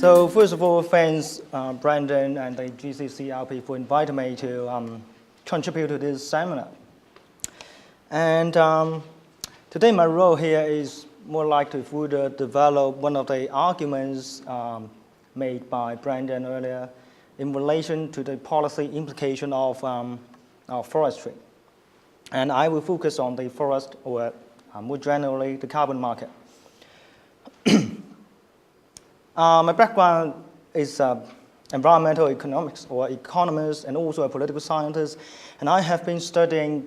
So first of all, thanks Brandon and the GCCRP for inviting me to contribute to this seminar. And today my role here is more like to further develop one of the arguments made by Brandon earlier in relation to the policy implication of forestry. And I will focus on the forest, or more generally, the carbon market. My background is environmental economics, or economist, and also a political scientist. And I have been studying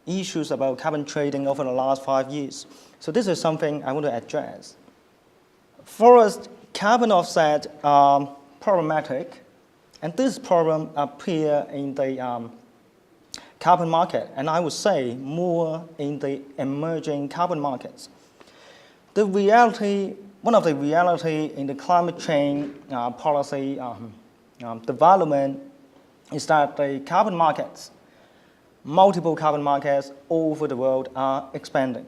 issues about carbon trading over the last 5 years. So this is something I want to address. Forest carbon offset are problematic, and this problem appears in the carbon market, and I would say more in the emerging carbon markets. The reality, one of the reality in the climate change policy development is that the carbon markets, multiple carbon markets all over the world are expanding.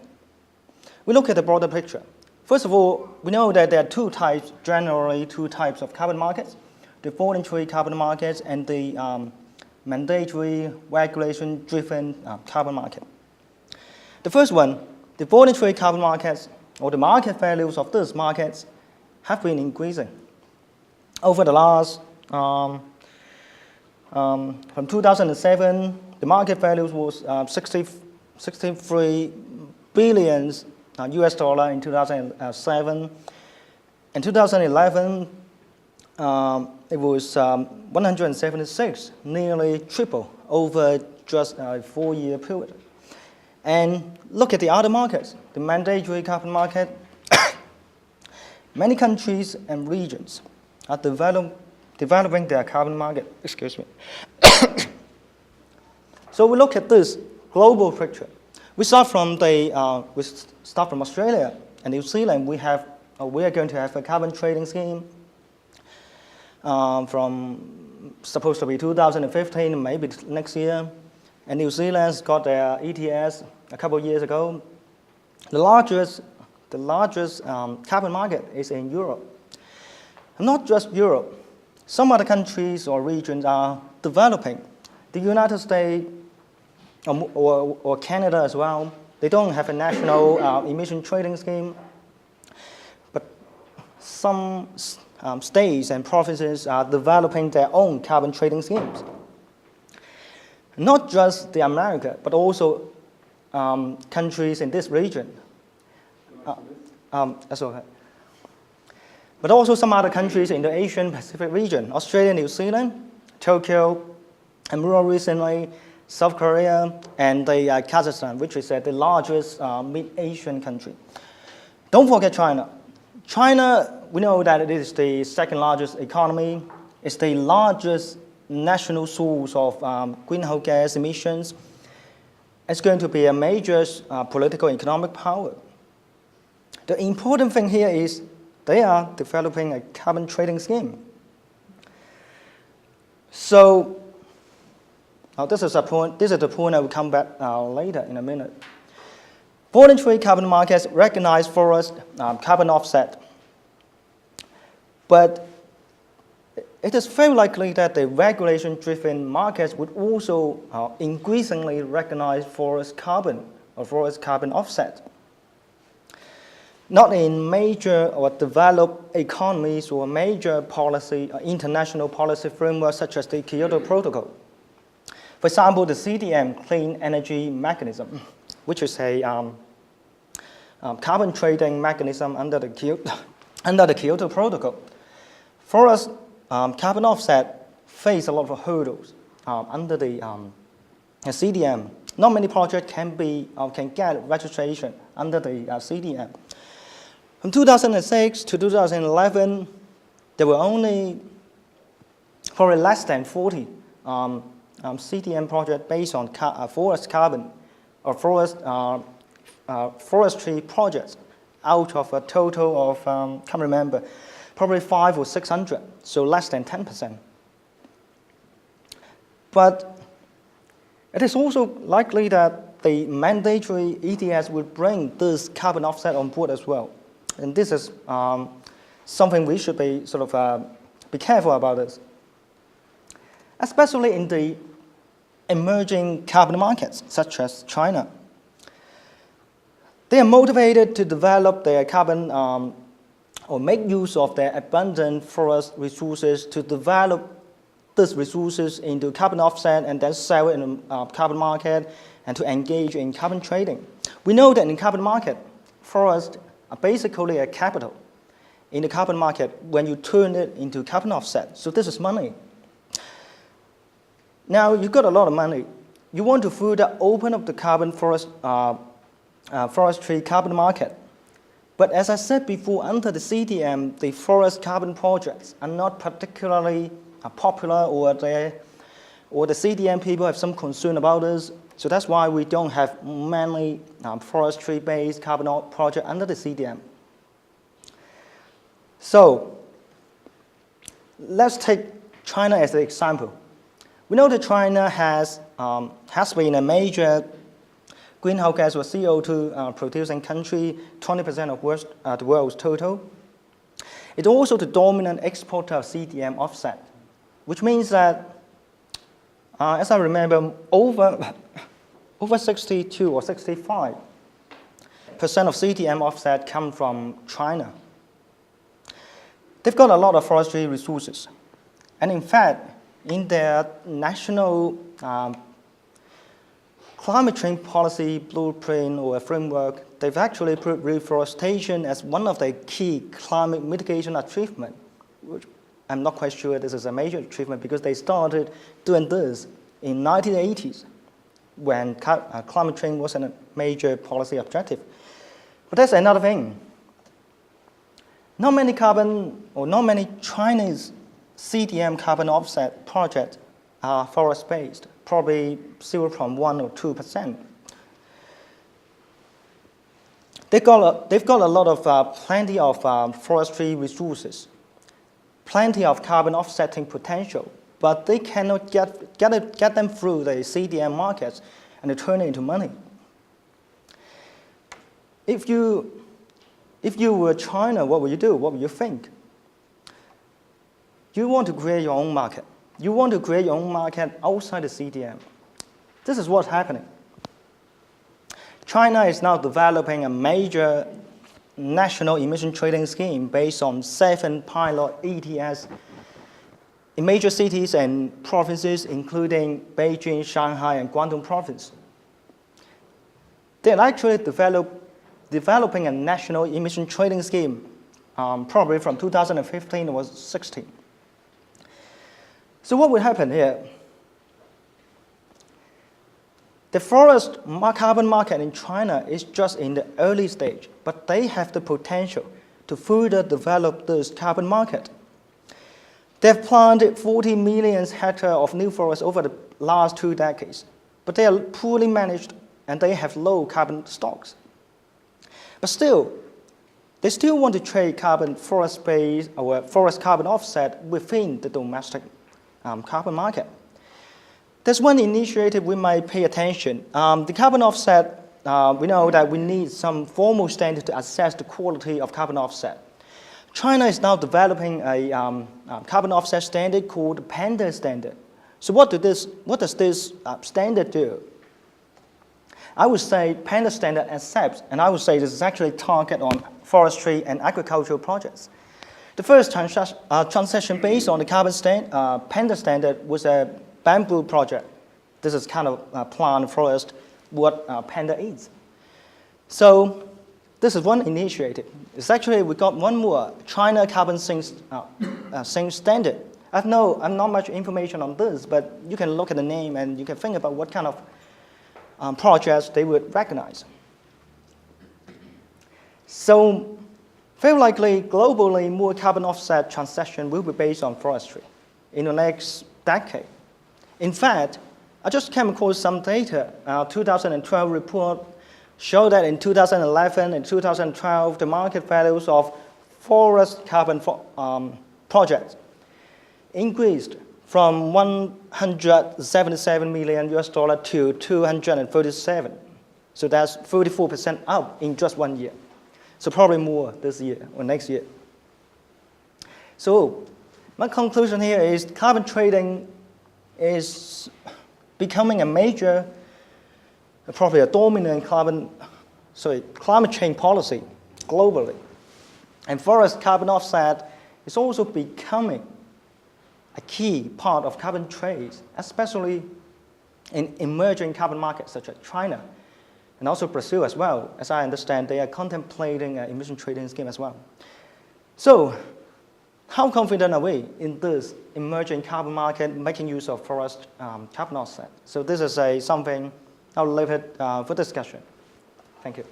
We look at the broader picture. First of all, we know that there are generally two types of carbon markets, the voluntary carbon markets and the mandatory regulation-driven carbon market. The first one, the voluntary carbon markets, or the market values of these markets, have been increasing. Over the last, from 2007, the market values was 63 billion US dollar in 2007. In 2011, it was 176, nearly triple over just a 4-year period. And look at the other markets, the mandatory carbon market. Many countries and regions are developing their carbon market. Excuse me. So we look at this global picture. We start from Australia and New Zealand. We are going to have a carbon trading scheme from supposed to be 2015, maybe next year. And New Zealand's got their ETS a couple of years ago. The largest carbon market is in Europe. And not just Europe. Some other countries or regions are developing. The United States or Canada as well, they don't have a national emission trading scheme. But some states and provinces are developing their own carbon trading schemes. Not just the America, but also countries in this region. That's okay. But also some other countries in the Asian Pacific region, Australia, New Zealand, Tokyo, and more recently, South Korea and the Kazakhstan, which is the largest mid-Asian country. Don't forget China. China, we know that it is the second largest economy. It's the largest national source of greenhouse gas emissions. It's going to be a major political economic power. The important thing here is they are developing a carbon trading scheme. So this is the point I will come back later in a minute. Voluntary carbon markets recognize forest carbon offset. But it is very likely that the regulation-driven markets would also increasingly recognize forest carbon or forest carbon offset. Not in major or developed economies or major policy, international policy frameworks such as the Kyoto Protocol. For example, the CDM, Clean Energy Mechanism, which is a carbon trading mechanism under the Kyoto Protocol. Forest carbon offset face a lot of hurdles under the CDM. Not many projects can get registration under the CDM. From 2006 to 2011, there were only probably less than 40 CDM projects based on forest carbon or forestry projects out of a total of, can't remember, probably 500 or 600, so less than 10%. But it is also likely that the mandatory ETS will bring this carbon offset on board as well. And this is something we should be be careful about this, especially in the emerging carbon markets, such as China. They are motivated to develop their carbon or make use of their abundant forest resources to develop these resources into carbon offset and then sell it in the carbon market and to engage in carbon trading. We know that in carbon market, forests are basically a capital in the carbon market when you turn it into carbon offset. So this is money. Now you've got a lot of money. You want to further open up the carbon forestry carbon market. But as I said before, under the CDM, the forest carbon projects are not particularly popular, or the CDM people have some concern about this. So that's why we don't have many forestry-based carbon projects under the CDM. So let's take China as an example. We know that China has been a major greenhouse gas or CO2 producing country, 20% of the world's total. It's also the dominant exporter of CDM offset, which means that, as I remember, over 62 or 65% of CDM offset come from China. They've got a lot of forestry resources. And in fact, in their national climate change policy blueprint or framework, they've actually put reforestation as one of the key climate mitigation achievements, which I'm not quite sure this is a major achievement because they started doing this in 1980s when climate change wasn't a major policy objective. But that's another thing. Not many Chinese CDM carbon offset projects are forest-based, probably 0.1 or 2%. They've got a lot of plenty of forestry resources, plenty of carbon offsetting potential, but they cannot get them through the CDM markets and to turn it into money. If you were China, what would you do? What would you think? You want to create your own market. You want to create your own market outside the CDM. This is what's happening. China is now developing a major national emission trading scheme based on 7 pilot ETS in major cities and provinces, including Beijing, Shanghai, and Guangdong province. They're actually developing a national emission trading scheme, probably from 2015 or 16. So what will happen here? The forest carbon market in China is just in the early stage, but they have the potential to further develop this carbon market. They've planted 40 million hectares of new forests over the last 2 decades, but they are poorly managed and they have low carbon stocks. But still, they still want to trade forest-based or forest carbon offset within the domestic carbon market. There's one initiative we might pay attention. The carbon offset, we know that we need some formal standard to assess the quality of carbon offset. China is now developing a carbon offset standard called the Panelist standard. So what does this standard do? I would say Panelist standard accepts, and I would say this is actually targeted on forestry and agricultural projects. The first transaction based on the Panelist standard was a bamboo project. This is kind of plant forest, what panda eats. So this is one initiative. It's actually, we got one more, China carbon sink standard. I'm not much information on this, but you can look at the name and you can think about what kind of projects they would recognize. So very likely, globally, more carbon offset transaction will be based on forestry in the next decade. In fact, I just came across some data. 2012 report showed that in 2011 and 2012, the market values of forest carbon projects increased from $177 million to 237. So that's 34% up in just 1 year. So probably more this year or next year. So my conclusion here is carbon trading is becoming a major, probably a dominant climate change policy globally. And forest carbon offset is also becoming a key part of carbon trade, especially in emerging carbon markets such as China and also Brazil as well. As I understand, they are contemplating an emission trading scheme as well. So how confident are we in this emerging carbon market making use of forest carbon offset? So this is something I'll leave it for discussion. Thank you.